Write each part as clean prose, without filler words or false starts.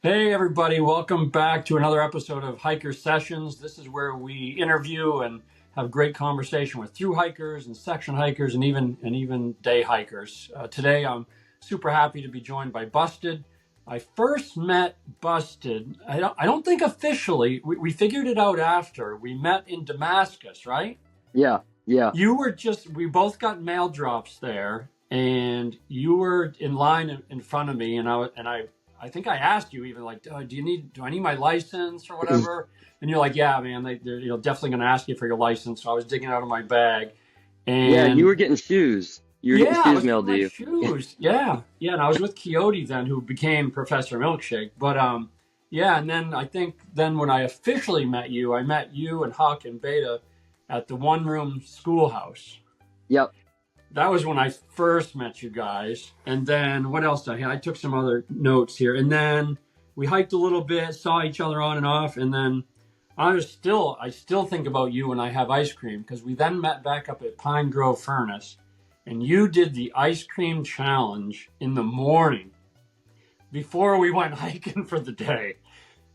Hey, everybody, welcome back to another episode of Hiker Sessions. This is where we interview and have great conversation with through hikers and section hikers and even day hikers. Today, I'm super happy to be joined by Busted. I first met Busted, I don't think officially, we figured it out after. We met in Damascus, right? Yeah, yeah. We both got mail drops there, and you were in line in front of me, and I think I asked you even like, do I need my license or whatever? And you're like, yeah, man, they're definitely going to ask you for your license. So I was digging out of my bag, Yeah, you and were getting shoes. You were getting yeah, I shoes was getting mailed to my you. shoes. Yeah, yeah, and I was with Coyote then, who became Professor Milkshake. But yeah, and then I think then when I officially met you, I met you and Huck and Beta at the one room schoolhouse. Yep. That was when I first met you guys. And then what else did I have? I took some other notes here. And then we hiked a little bit, saw each other on and off. And then I still think about you when I have ice cream, because we then met back up at Pine Grove Furnace, and you did the ice cream challenge in the morning before we went hiking for the day.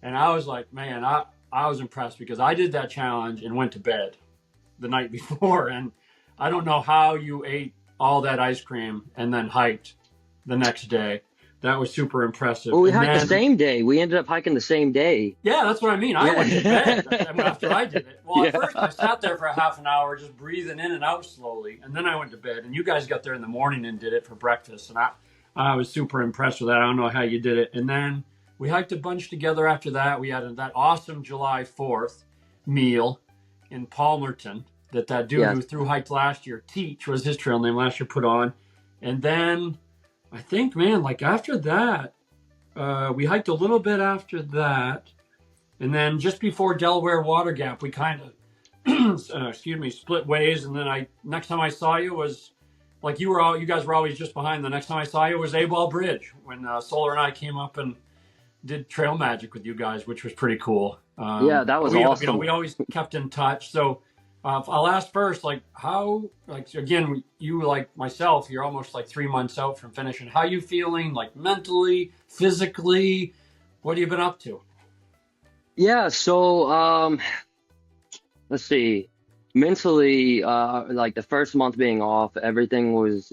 And I was like, man, I was impressed, because I did that challenge and went to bed the night before. And I don't know how you ate all that ice cream and then hiked the next day. That was super impressive. Well, we And hiked the then, same day. We ended up hiking the same day. yeah, that's what I mean. I went to bed Yeah. after I did it. Well, at Yeah. first I sat there for a half an hour just breathing in and out slowly, and then I went to bed. And you guys got there in the morning and did it for breakfast, and I was super impressed with that. I don't know how you did it. And then we hiked a bunch together after that. We had that awesome July 4th meal in Palmerton that dude Yes. who through hiked last year, Teach was his trail name last year, put on. And then I think, man, like after that, we hiked a little bit after that. And then just before Delaware Water Gap, we kind of, split ways. And then next time I saw you was like you guys were always just behind. The next time I saw you was A-Ball Bridge, when Solar and I came up and did trail magic with you guys, which was pretty cool. Yeah, that was awesome. We always kept in touch. So I'll ask first, like again, you like myself, you're almost like 3 months out from finishing. How you feeling, like mentally, physically? What have you been up to? Yeah, so let's see. Mentally, like the first month being off, everything was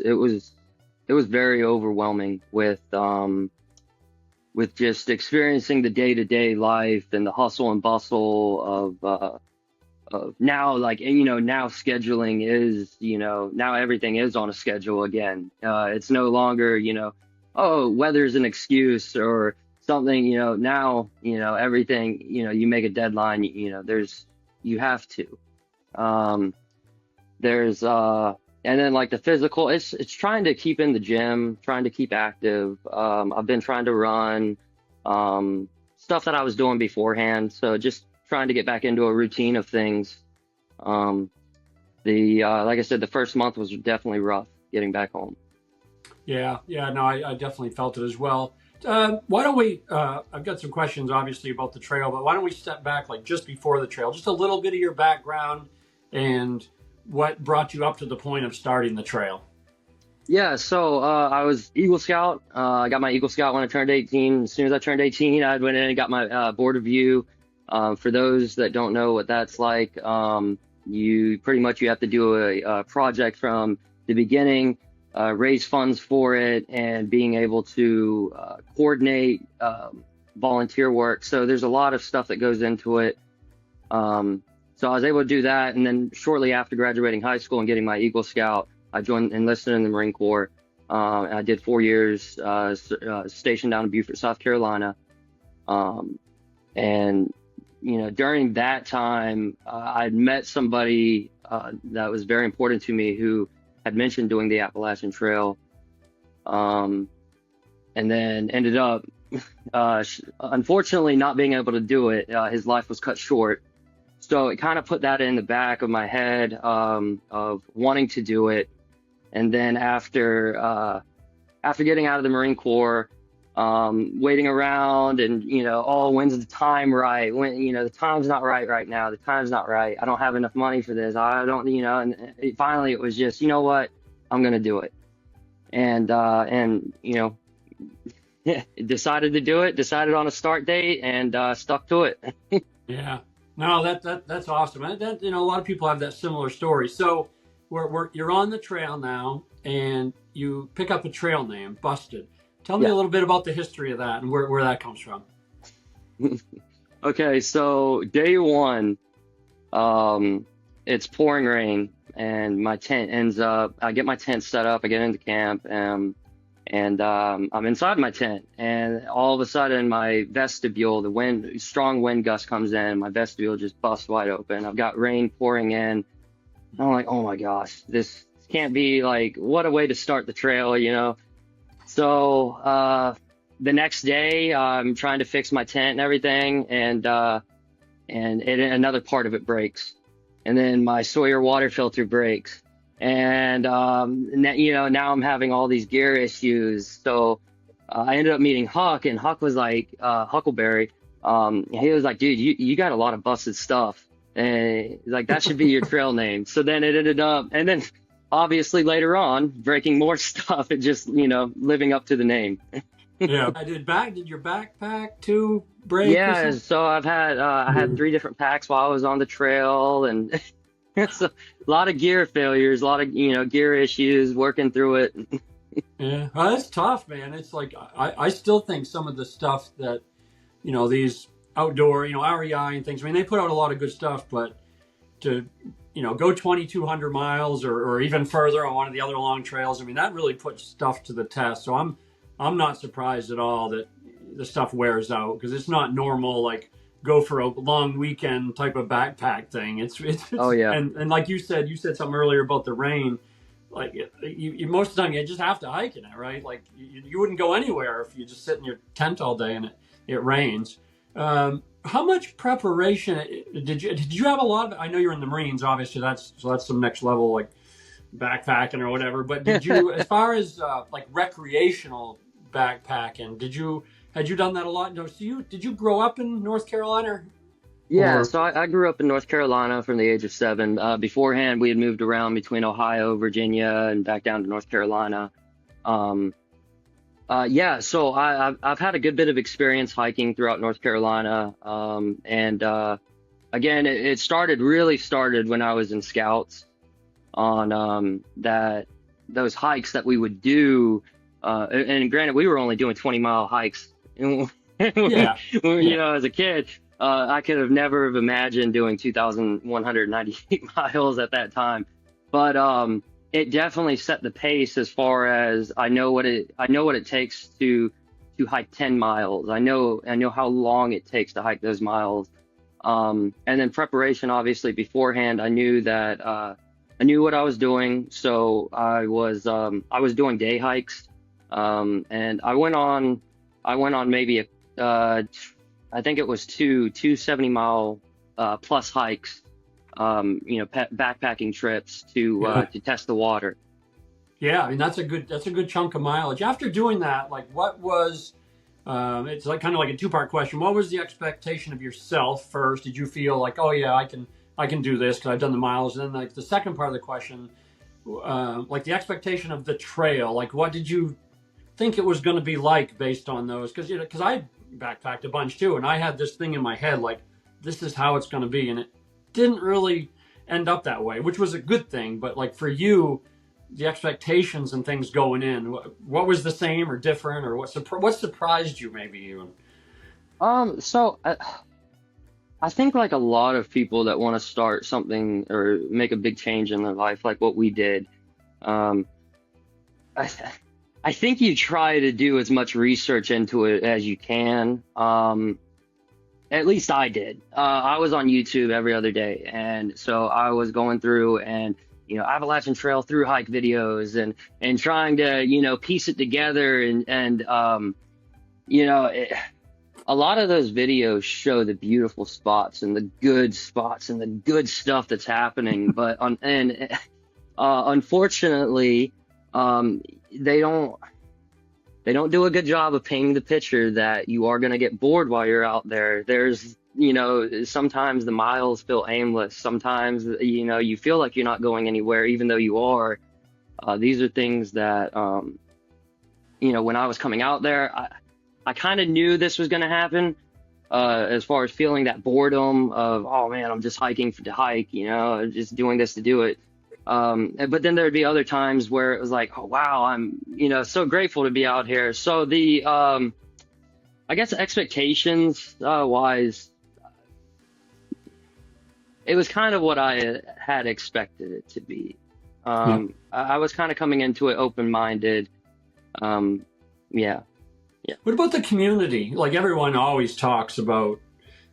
very overwhelming with just experiencing the day-to-day life and the hustle and bustle of now, like, now scheduling is, now everything is on a schedule again. It's no longer, oh, weather's an excuse or something, now, everything, you make a deadline, you have to. There's, and then like the physical, it's trying to keep in the gym, trying to keep active. I've been trying to run, stuff that I was doing beforehand. So just trying to get back into a routine of things. Like I said, the first month was definitely rough getting back home. Yeah, no, I definitely felt it as well. Why don't we, I've got some questions obviously about the trail, but why don't we step back like just before the trail, just a little bit of your background and what brought you up to the point of starting the trail? Yeah, so I was Eagle Scout. I got my Eagle Scout when I turned 18. As soon as I turned 18, I went in and got my board review. For those that don't know what that's like, you have to do a project from the beginning, raise funds for it, and being able to coordinate volunteer work. So there's a lot of stuff that goes into it. So I was able to do that, and then shortly after graduating high school and getting my Eagle Scout, I enlisted in the Marine Corps. I did 4 years stationed down in Beaufort, South Carolina. And during that time, I'd met somebody that was very important to me who had mentioned doing the Appalachian Trail, and then ended up, unfortunately, not being able to do it. His life was cut short. So it kind of put that in the back of my head of wanting to do it. And then after getting out of the Marine Corps, waiting arond and, oh, when's the time right? When, the time's not right now. The time's not right. I don't have enough money for this. I don't, and finally it was just, you know what? I'm going to do it. And decided to do it, decided on a start date, and stuck to it. Yeah. No, that's awesome. That, a lot of people have that similar story. So you're on the trail now, and you pick up a trail name, Busted. Tell me Yeah. a little bit about the history of that and where that comes from. Okay, so day one, it's pouring rain, and my tent ends up. I get my tent set up. I get into camp, and I'm inside my tent, and all of a sudden, my vestibule, strong wind gust comes in. My vestibule just busts wide open. I've got rain pouring in. I'm like, oh my gosh, this can't be like. What a way to start the trail. So the next day, I'm trying to fix my tent and everything, and another part of it breaks, and then my Sawyer water filter breaks, and now I'm having all these gear issues. So I ended up meeting Huck, and Huck was like, Huckleberry. He was like, dude, you got a lot of busted stuff, and he's like, that should be your trail name. So then it ended up, and then obviously later on breaking more stuff, it just living up to the name. Yeah. Did your backpack too break or Yeah, something? so I had Yeah. 3 different packs while I was on the trail, and it's a lot of gear failures, a lot of gear issues, working through it. Yeah. Well, that's tough, man. It's like I still think some of the stuff that these outdoor REI and things. I mean, they put out a lot of good stuff, but to go 2,200 miles or even further on one of the other long trails, I mean, that really puts stuff to the test. So I'm not surprised at all that the stuff wears out, because it's not normal like go for a long weekend type of backpack thing. Oh yeah. And like you said something earlier about the rain. Like you most of the time you just have to hike in it, right? Like you wouldn't go anywhere if you just sit in your tent all day and it rains. How much preparation did you have a lot of? I know you're in the Marines, obviously. That's some next level like backpacking or whatever. But did you, as far as like recreational backpacking, had you done that a lot? No, so did you grow up in North Carolina Yeah, or? so I grew up in North Carolina from the age of 7. Beforehand, we had moved around between Ohio, Virginia, and back down to North Carolina. Um, yeah, so I've had a good bit of experience hiking throughout North Carolina. And again, it really started when I was in Scouts on that those hikes that we would do. And granted, we were only doing 20-mile hikes. Yeah, yeah, As a kid, I could have never have imagined doing 2,198 miles at that time. But it definitely set the pace as far as I know what it takes to hike 10 miles. I know how long it takes to hike those miles. And then preparation, obviously beforehand, I knew that I knew what I was doing. So I was doing day hikes. And I went on maybe I think it was two 70-mile plus hikes, backpacking trips yeah. to test the water. Yeah, I mean that's a good chunk of mileage. After doing that, like what was it's like kind of like a two-part question. What was the expectation of yourself first? Did you feel like, oh yeah, I can do this because I've done the miles? And then like the second part of the question, like the expectation of the trail. Like what did you think it was going to be like based on those? Because I backpacked a bunch too, and I had this thing in my head like this is how it's going to be, and it didn't really end up that way, which was a good thing. But like for you, the expectations and things going in, what was the same or different, or what surprised you maybe even? So I think like a lot of people that want to start something or make a big change in their life, like what we did, um, I, I think you try to do as much research into it as you can. At least I did. I was on YouTube every other day, and so I was going through and Appalachian Trail through hike videos and trying to piece it together and you know it, a lot of those videos show the beautiful spots and the good spots and the good stuff that's happening, but unfortunately, they don't do a good job of painting the picture that you are going to get bored while you're out there. Sometimes the miles feel aimless. Sometimes, you feel like you're not going anywhere, even though you are. These are things that, when I was coming out there, I kind of knew this was going to happen, as far as feeling that boredom of, oh man, I'm just hiking to hike, you know, just doing this to do it. But then there'd be other times where it was like, oh wow, I'm, you know, so grateful to be out here. So the, I guess expectations, wise, it was kind of what I had expected it to be. Yeah. I was kind of coming into it open-minded. Yeah, yeah. What about the community? Like everyone always talks about,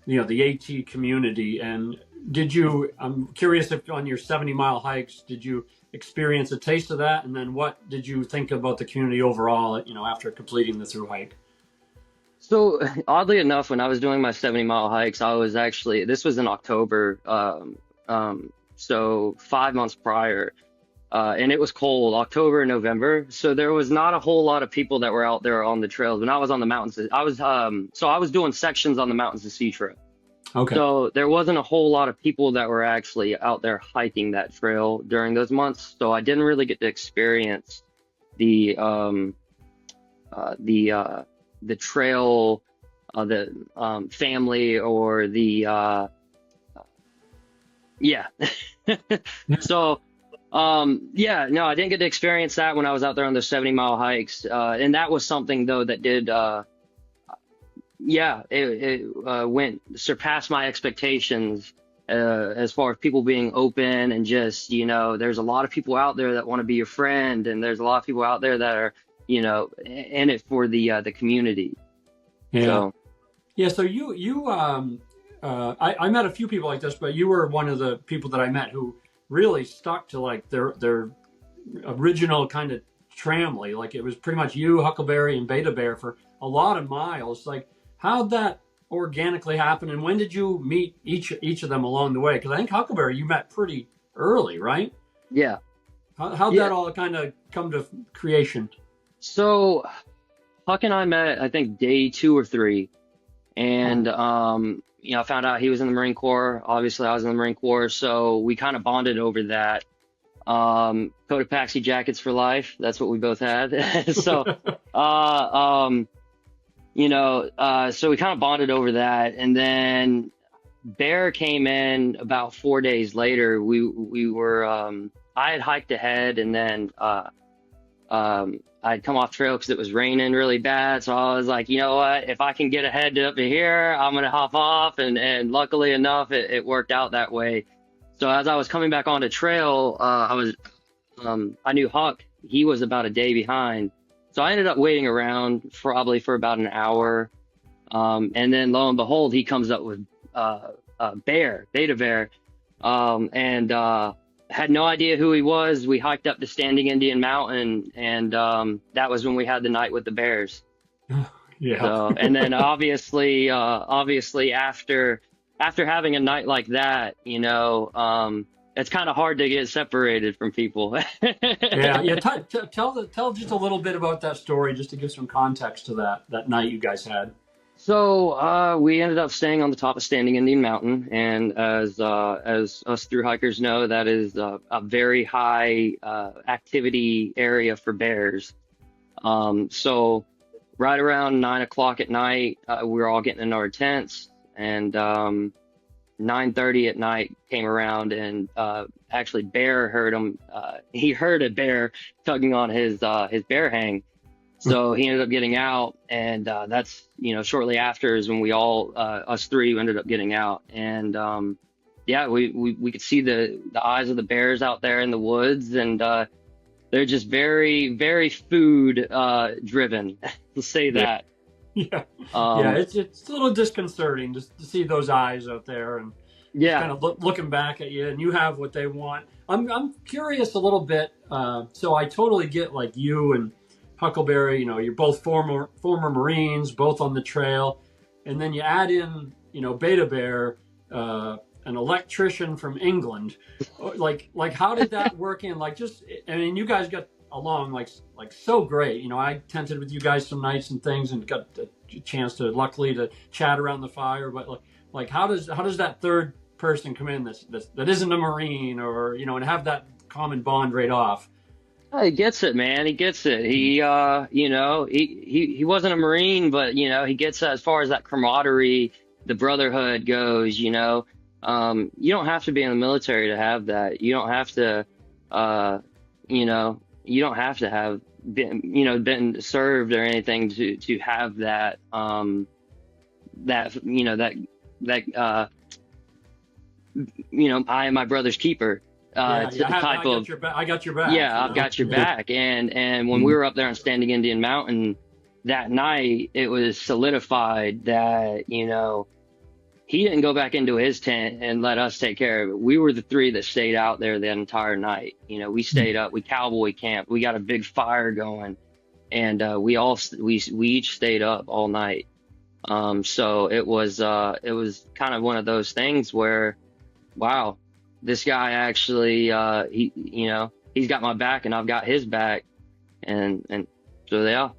you know, the AT community. And I'm curious if on your 70-mile hikes, did you experience a taste of that? And then what did you think about the community overall, you know, after completing the through hike? So oddly enough, when I was doing my 70-mile hikes, I was actually, this was in October, so 5 months prior, and it was cold, October and November. So there was not a whole lot of people that were out there on the trails. When I was on the mountains, so I was doing sections on the Mountains to Sea Trail. Okay. So there wasn't a whole lot of people that were actually out there hiking that trail during those months. So I didn't really get to experience the the trail, the family, or the yeah. So yeah, no, I didn't get to experience that when I was out there on the 70-mile hikes, and that was something though that did yeah, it went surpassed my expectations, as far as people being open and just, you know, there's a lot of people out there that want to be your friend, and there's a lot of people out there that are, you know, in it for the community. Yeah. So Yeah. So I met a few people like this, but you were one of the people that I met who really stuck to like their original kind of tramley. Like it was pretty much you, Huckleberry, and Beta Bear for a lot of miles. Like how'd that organically happen, and when did you meet each of them along the way? Because I think Huckleberry you met pretty early, right? yeah, How'd yeah. that all kind of come to creation? So Huck and I met, I think, day 2 or 3, and you know, I found out he was in the Marine Corps. Obviously, I was in the Marine Corps, so we kind of bonded over that. Cotopaxi jackets for life. That's what we both had. So, you know, so we kind of bonded over that, and then Bear came in about 4 days later. We were I had hiked ahead, and then I'd come off trail because it was raining really bad. So I was like, you know what? If I can get ahead up to here, I'm gonna hop off. And luckily enough, it worked out that way. So as I was coming back onto trail, I knew Huck. He was about a day behind. So I ended up waiting around probably for about an hour. And then lo and behold, he comes up with Bear, Beta Bear, and had no idea who he was. We hiked up to Standing Indian Mountain, and that was when we had the night with the bears. Yeah. So, and then obviously after having a night like that, you know, it's kind of hard to get separated from people. Yeah, yeah. Tell just a little bit about that story, just to give some context to that night you guys had. So we ended up staying on the top of Standing Indian Mountain, and as us thru hikers know, that is a very high activity area for bears. So right around 9 o'clock at night, we were all getting in our tents, and 9:30 at night came around, and actually Bear heard him. He heard a bear tugging on his bear hang. So he ended up getting out, and that's, you know, shortly after is when we all, us three, ended up getting out. And yeah, we could see the eyes of the bears out there in the woods, and they're just very, very food driven, to say that. Yeah, yeah. It's a little disconcerting just to see those eyes out there, and Yeah. kind of looking back at you, and you have what they want. I'm curious a little bit. So I totally get, like, you and Huckleberry, you know, you're both former Marines, both on the trail, and then you add in, you know, Beta Bear, an electrician from England. Like how did that work in? Like, just, I mean, you guys got along like so great. You know, I tented with you guys some nights and things, and got a chance to, luckily, to chat around the fire. But like how does that third person come in that isn't a Marine, or, you know, and have that common bond right off? He gets it, man. He gets it. He wasn't a Marine, but he gets as far as that camaraderie, the Brotherhood goes. You don't have to be in the military to have that. You don't have to, you don't have to have been served or anything to have that, that, that, I am my brother's keeper, Yeah, yeah. type I got of. your back. I got your back. Yeah, I've got your Yeah. back. And when we were up there on Standing Indian Mountain that night, it was solidified that, he didn't go back into his tent and let us take care of it. We were the three that stayed out there the entire night. We stayed up, we cowboy camped, we got a big fire going, and we each stayed up all night. So it was kind of one of those things where, wow, this guy actually, he's got my back and I've got his back, and so they are.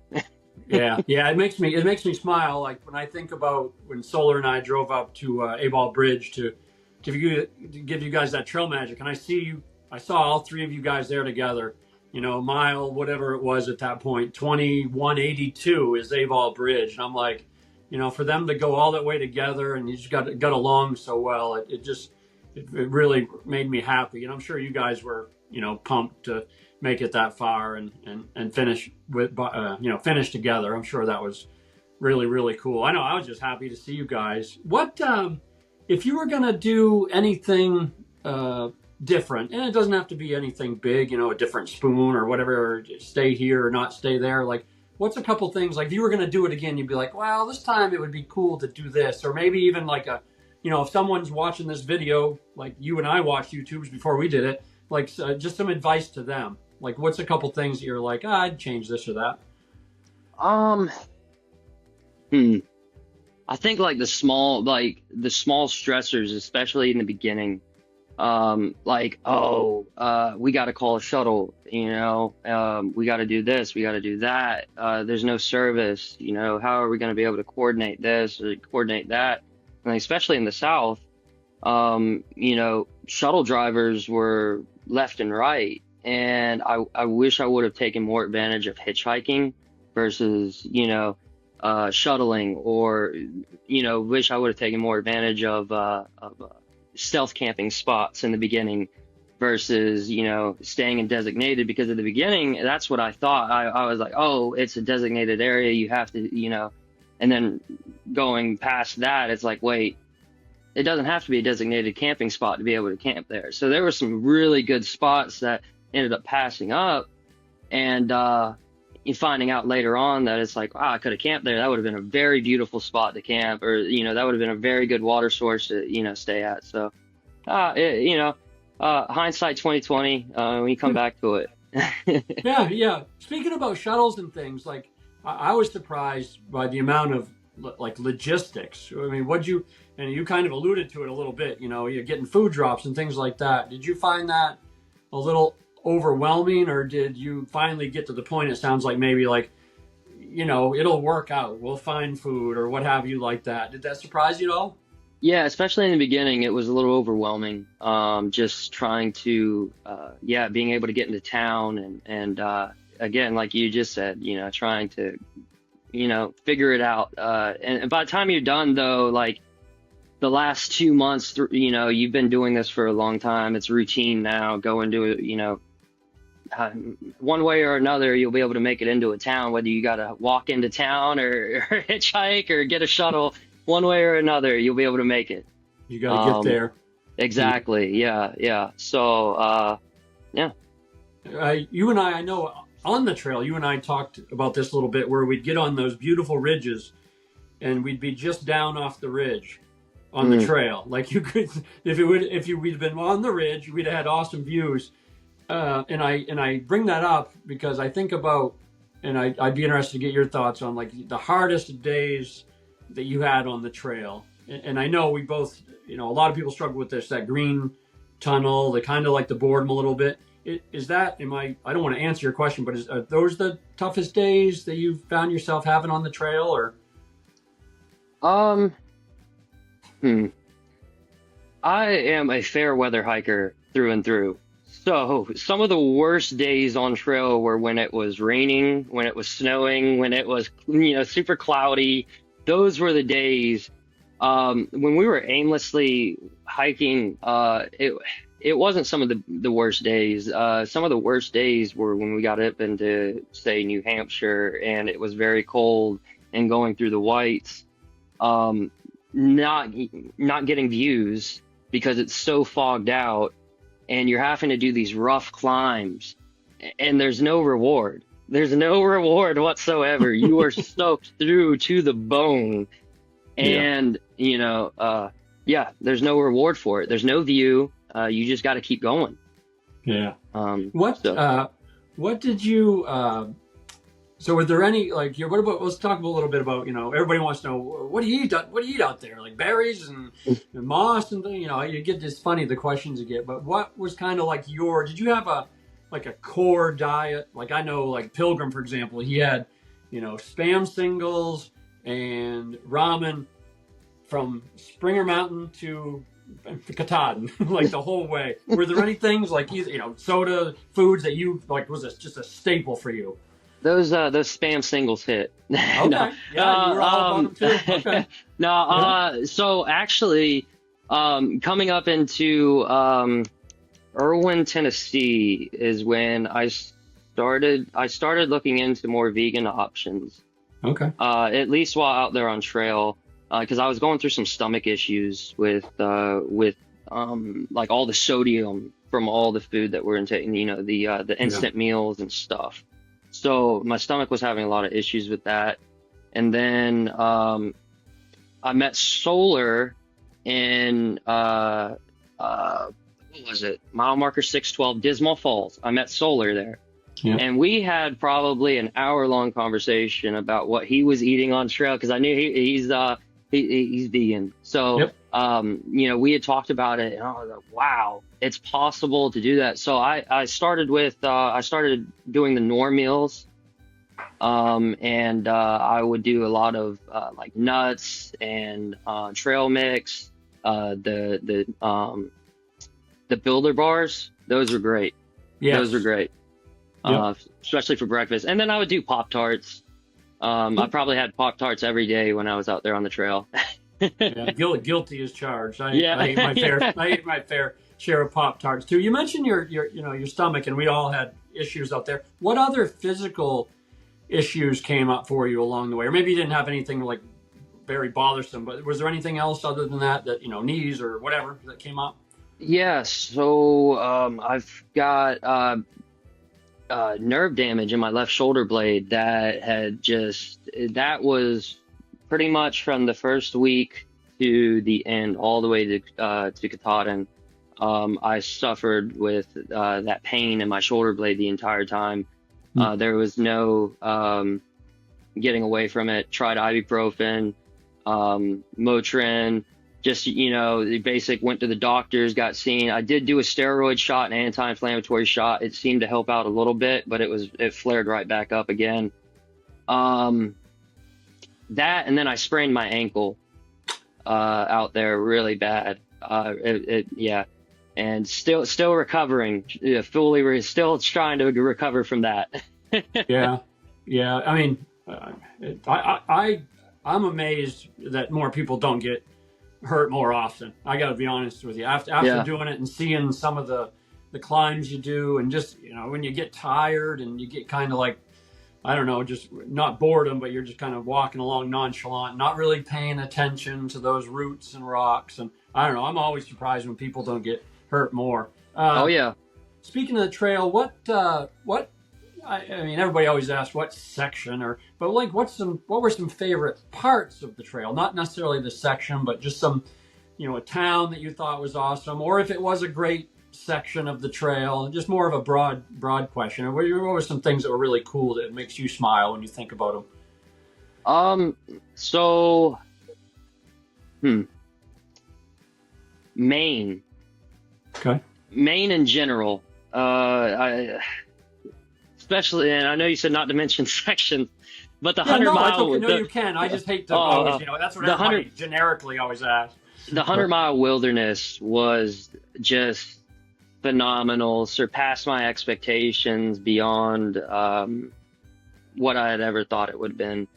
Yeah, yeah, it makes me smile. Like when I think about when Solar and I drove up to A-Ball Bridge to give you guys that trail magic, and I saw all three of you guys there together. Mile whatever it was at that point, 2182 is A-Ball Bridge, and I'm like, for them to go all that way together and you just got along so well, it really made me happy, and I'm sure you guys were pumped to make it that far and finish finish together. I'm sure that was really really cool. I know I was just happy to see you guys. What if you were gonna do anything different, and it doesn't have to be anything big, a different spoon or whatever, or stay here or not stay there. Like, what's a couple things, like if you were gonna do it again, you'd be like, well, this time it would be cool to do this, or maybe even like if someone's watching this video, like you and I watched YouTube's before we did it, like just some advice to them. Like, what's a couple things that you're like, I'd change this or that? Um, hmm. I think like the small stressors, especially in the beginning, like, we got to call a shuttle, we got to do this, we got to do that. There's no service, how are we going to be able to coordinate this or coordinate that? And especially in the South, shuttle drivers were left and right. And I wish I would have taken more advantage of hitchhiking versus, shuttling, or, wish I would have taken more advantage of stealth camping spots in the beginning versus, staying in designated, because at the beginning, that's what I thought. I was like, oh, it's a designated area. You have to, and then going past that, it's like, wait, it doesn't have to be a designated camping spot to be able to camp there. So there were some really good spots that ended up passing up, and you finding out later on that it's like, wow, I could have camped there. That would have been a very beautiful spot to camp, or that would have been a very good water source to stay at. So, hindsight 2020, when you come back to it. Yeah, yeah. Speaking about shuttles and things, like I was surprised by the amount of like logistics. I mean, and you kind of alluded to it a little bit, you're getting food drops and things like that. Did you find that a little overwhelming, or did you finally get to the point, it sounds like maybe like, it'll work out, we'll find food or what have you, like that? Did that surprise you at all? Yeah, especially in the beginning, it was a little overwhelming. Just trying to, being able to get into town, and again, like you just said, trying to, figure it out. And by the time you're done, though, like the last 2 months, you've been doing this for a long time. It's routine now. Go into it, one way or another, you'll be able to make it into a town, whether you got to walk into town or hitchhike or get a shuttle. One way or another, you'll be able to make it. You got to get there. Exactly. Yeah. Yeah. So, yeah. You and I know on the trail, you and I talked about this a little bit, where we'd get on those beautiful ridges and we'd be just down off the ridge on the trail. Like you could, we'd been on the ridge, we'd have had awesome views. And I bring that up because I think about, and I'd be interested to get your thoughts on like the hardest days that you had on the trail. And I know we both, a lot of people struggle with this, that green tunnel, they kind of like the boredom a little bit. Is that, I don't want to answer your question, but are those the toughest days that you found yourself having on the trail, or? Um, I am a fair weather hiker through and through. So some of the worst days on trail were when it was raining, when it was snowing, when it was, super cloudy. Those were the days. When we were aimlessly hiking, it wasn't some of the worst days. Some of the worst days were when we got up into, say, New Hampshire, and it was very cold and going through the whites, um, not not getting views because it's so fogged out, and you're having to do these rough climbs, and there's no reward. There's no reward whatsoever. You are soaked through to the bone, Yeah. and yeah, there's no reward for it. There's no view. You just got to keep going. Yeah. So What did you so were there any like what about let's talk a little bit about, everybody wants to know what do you eat out there? Like berries and moss and things, you get this funny the questions you get, but what was kind of like did you have a core diet? Like I know like Pilgrim, for example, he had, spam singles and ramen from Springer Mountain to Katahdin, like the whole way. Were there any things like soda foods that you like was just a staple for you? those spam singles hit. Okay, No, yeah, you were all about them too. Okay, no. yeah, So actually, coming up into Irwin, Tennessee, is when I started looking into more vegan options. okay, At least while out there on trail, because I was going through some stomach issues with like all the sodium from all the food that we're taking, the yeah, instant meals and stuff. So my stomach was having a lot of issues with that. And then I met Solar in what was it? Mile marker 612, Dismal Falls. I met Solar there. yeah, And we had probably an hour-long conversation about what he was eating on trail because I knew he's vegan. So, yep, we had talked about it, and I was like, wow, it's possible to do that. So I started doing the Norm meals, and I would do a lot of like nuts and trail mix, the Builder bars. Those were great. Those were yes, great, yep, especially for breakfast. And then I would do Pop Tarts. I probably had Pop Tarts every day when I was out there on the trail. yeah. Guilty as charged. Yeah, I ate my fair. yeah, I ate my fair share of Pop Tarts too. You mentioned your stomach, and we all had issues out there. What other physical issues came up for you along the way, or maybe you didn't have anything like very bothersome, but was there anything else other than that knees or whatever that came up? yeah. So I've got nerve damage in my left shoulder blade that was pretty much from the first week to the end, all the way to Katahdin. I suffered with that pain in my shoulder blade the entire time. There was no getting away from it. Tried ibuprofen, Motrin, just, the basic, went to the doctors, got seen. I did do a steroid shot, an anti-inflammatory shot. It seemed to help out a little bit, but it flared right back up again. That, and then I sprained my ankle out there really bad. Yeah. And still recovering, still trying to recover from that. Yeah, yeah. I mean, I'm amazed that more people don't get hurt more often. I got to be honest with you. After Yeah. doing it and seeing some of the climbs you do, and just when you get tired and you get kind of like, I don't know, just not boredom, but you're just kind of walking along nonchalant, not really paying attention to those roots and rocks. And I don't know. I'm always surprised when people don't get hurt more. Oh yeah. Speaking of the trail, what I mean, everybody always asks what section, but like, what were some favorite parts of the trail? Not necessarily the section, but just some, a town that you thought was awesome, or if it was a great section of the trail, just more of a broad question. What were some things that were really cool that makes you smile when you think about them? So, Maine. Okay. Maine in general. Especially, and I know you said not to mention sections, but the Yeah, 100 no, it's mile. okay. No, you can. I just hate to always, that's what The everybody 100 generically always asks. the 100 mile wilderness was just phenomenal, surpassed my expectations beyond what I had ever thought it would have been.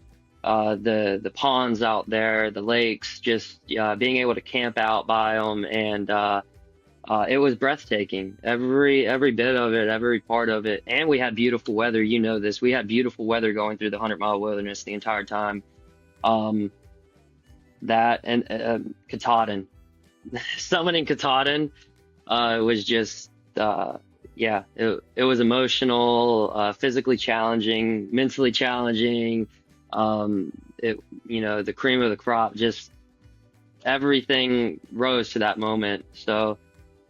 The ponds out there, the lakes, just being able to camp out by them, and it was breathtaking. Every bit of it, every part of it, and we had beautiful weather. You know this. We had beautiful weather going through the 100-mile wilderness the entire time. That and Katahdin, summiting Katahdin was just yeah, it was emotional, physically challenging, mentally challenging. The cream of the crop, just everything rose to that moment. So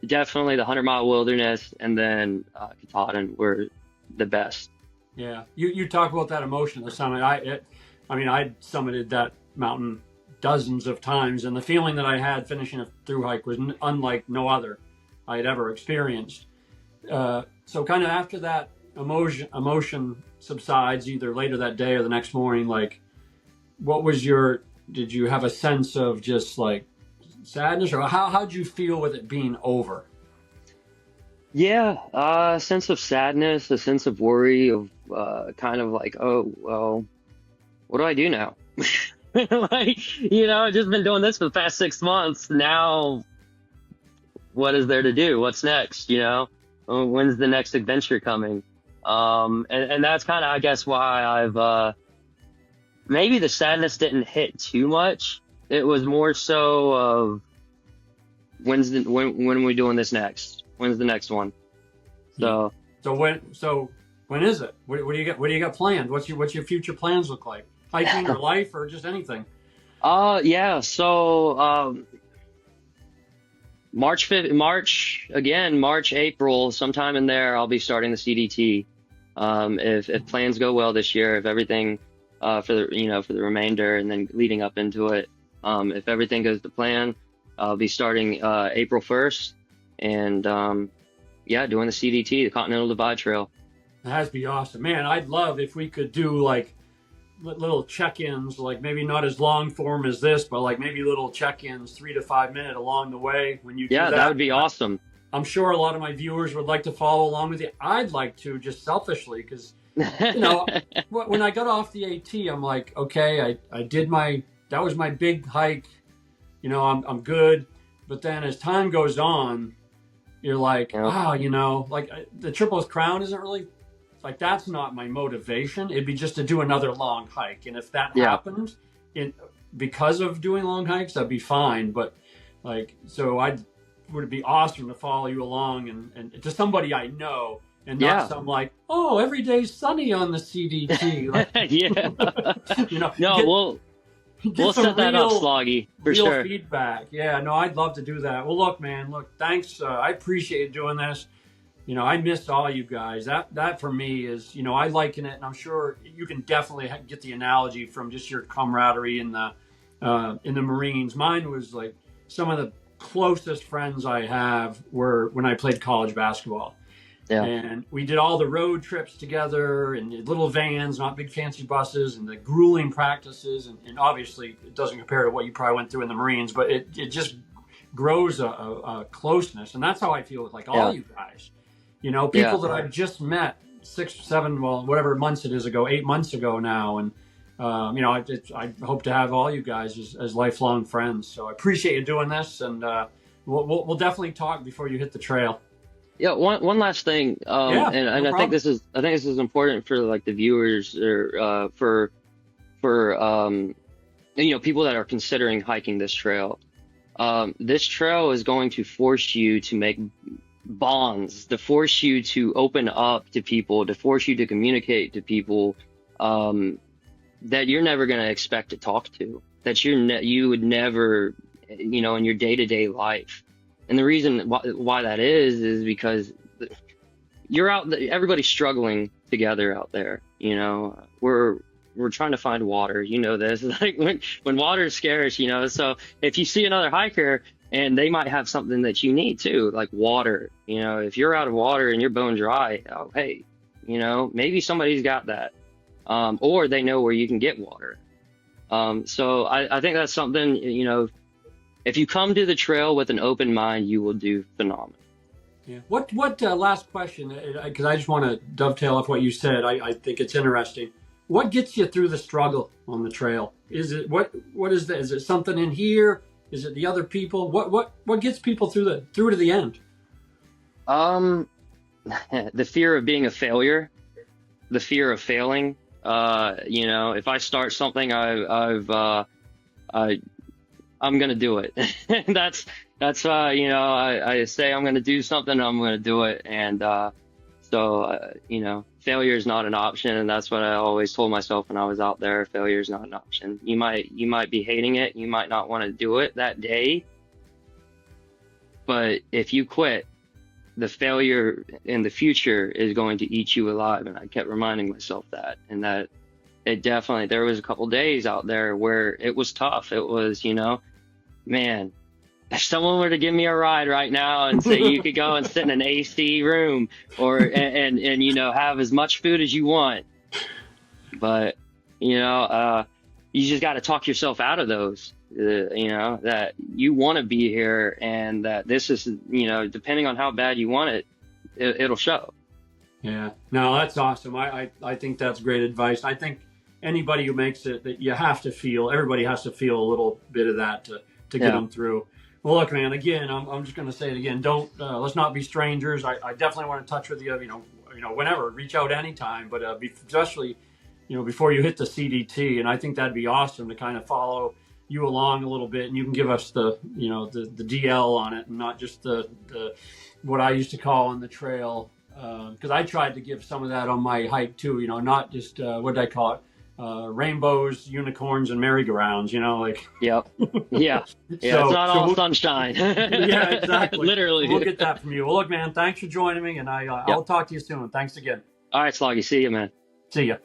definitely the 100-mile wilderness and then Katahdin were the best. Yeah, you talk about that emotion of the summit. I I summited that mountain dozens of times, and the feeling that I had finishing a through hike was unlike no other I had ever experienced. So kind of after that emotion subsides, either later that day or the next morning, like, what was did you have a sense of just like sadness, or how'd you feel with it being over? Yeah, a sense of sadness, a sense of worry of kind of like, oh, well, what do I do now? Like, I've just been doing this for the past 6 months. Now, what is there to do? What's next? When's the next adventure coming? And that's kind of, I guess, why I've maybe the sadness didn't hit too much. It was more so of when are we doing this next? When's the next one? So when is it? What do you got planned? What's your future plans look like? Hiking or life or just anything? Yeah. So March, April, sometime in there, I'll be starting the CDT. If plans go well this year, if everything for the remainder and then leading up into it, if everything goes to plan, I'll be starting April 1st and doing the CDT, the Continental Divide Trail. That has to be awesome, man. I'd love if we could do like little check-ins, like maybe not as long form as this, but like maybe little check-ins, 3 to 5 minute along the way when you do that. That would be awesome. I'm sure a lot of my viewers would like to follow along with you. I'd like to, just selfishly, because when I got off the AT, I'm like, okay, I did that was my big hike. I'm good. But then as time goes on, you're like, wow, like the Triple Crown isn't really, like, that's not my motivation. It'd be just to do another long hike. And if that happened because of doing long hikes, that'd be fine. But like, so would it be awesome to follow you along and to somebody I know, and not some like, oh, every day's sunny on the CDT. Like, we'll set that up, Sloggy, for real sure. Feedback. Yeah, no, I'd love to do that. Well, look, man, thanks. I appreciate you doing this. I miss all you guys. That for me is, I liken it, and I'm sure you can definitely get the analogy from just your camaraderie in the Marines. Mine was like some of the closest friends I have were when I played college basketball. Yeah. And we did all the road trips together in little vans, not big fancy buses, and the grueling practices. And obviously it doesn't compare to what you probably went through in the Marines, but it just grows a closeness. And that's how I feel with like all you guys. People that I've just met 6, 7, well, whatever months it is ago, 8 months ago now. And, I hope to have all you guys as lifelong friends. So I appreciate you doing this, and we'll definitely talk before you hit the trail. Yeah. One last thing. And I think this is important for like the viewers, or for people that are considering hiking this trail. This trail is going to force you to make bonds, to force you to open up to people, to force you to communicate to people that you're never going to expect to talk to, that you would never, in your day-to-day life. And the reason why that is because you're out, everybody's struggling together out there. We're trying to find water. This, like when water is scarce, so if you see another hiker and they might have something that you need too, like water, if you're out of water and you're bone dry, oh, hey, maybe somebody's got that. Or they know where you can get water. So I think that's something, if you come to the trail with an open mind, you will do phenomenal. Yeah. What last question? Because I just want to dovetail off what you said. I think it's interesting. What gets you through the struggle on the trail? Is it what is that? Is it something in here? Is it the other people? What gets people through to the end? Um, the fear of being a failure, the fear of failing. You know, if I start something, I I'm gonna do it. That's you know, I say I'm gonna do something, I'm gonna do it, and you know, failure is not an option, and that's what I always told myself when I was out there. Failure is not an option. You might be hating it, you might not want to do it that day, but if you quit, the failure in the future is going to eat you alive. And I kept reminding myself that, and that it definitely, there was a couple days out there where it was tough. It was, you know, man, if someone were to give me a ride right now and say you could go and sit in an AC room or and you know, have as much food as you want, but you know, you just got to talk yourself out of those. You know, that you want to be here, and that this is, you know, depending on how bad you want it, it'll show. Yeah, no, that's awesome. I think that's great advice. I think anybody who makes it, that you have to feel, everybody has to feel a little bit of that to get them through. Well, look, man, again, I'm just going to say it again. Don't, let's not be strangers. I definitely want to touch with you, you know, whenever, reach out anytime, but especially, you know, before you hit the CDT. And I think that'd be awesome to kind of follow you along a little bit, and you can give us the, you know, the DL on it, and not just the what I used to call on the trail. Because I tried to give some of that on my hike too, you know, not just what did I call it? Rainbows, unicorns, and merry-go-rounds, you know, like. Yep. Yeah. Yeah. So, it's not all sunshine. Yeah, exactly. Literally. We'll get that from you. Well, look, man, thanks for joining me, and I'll talk to you soon. Thanks again. All right, Sloggy. See you, man. See ya.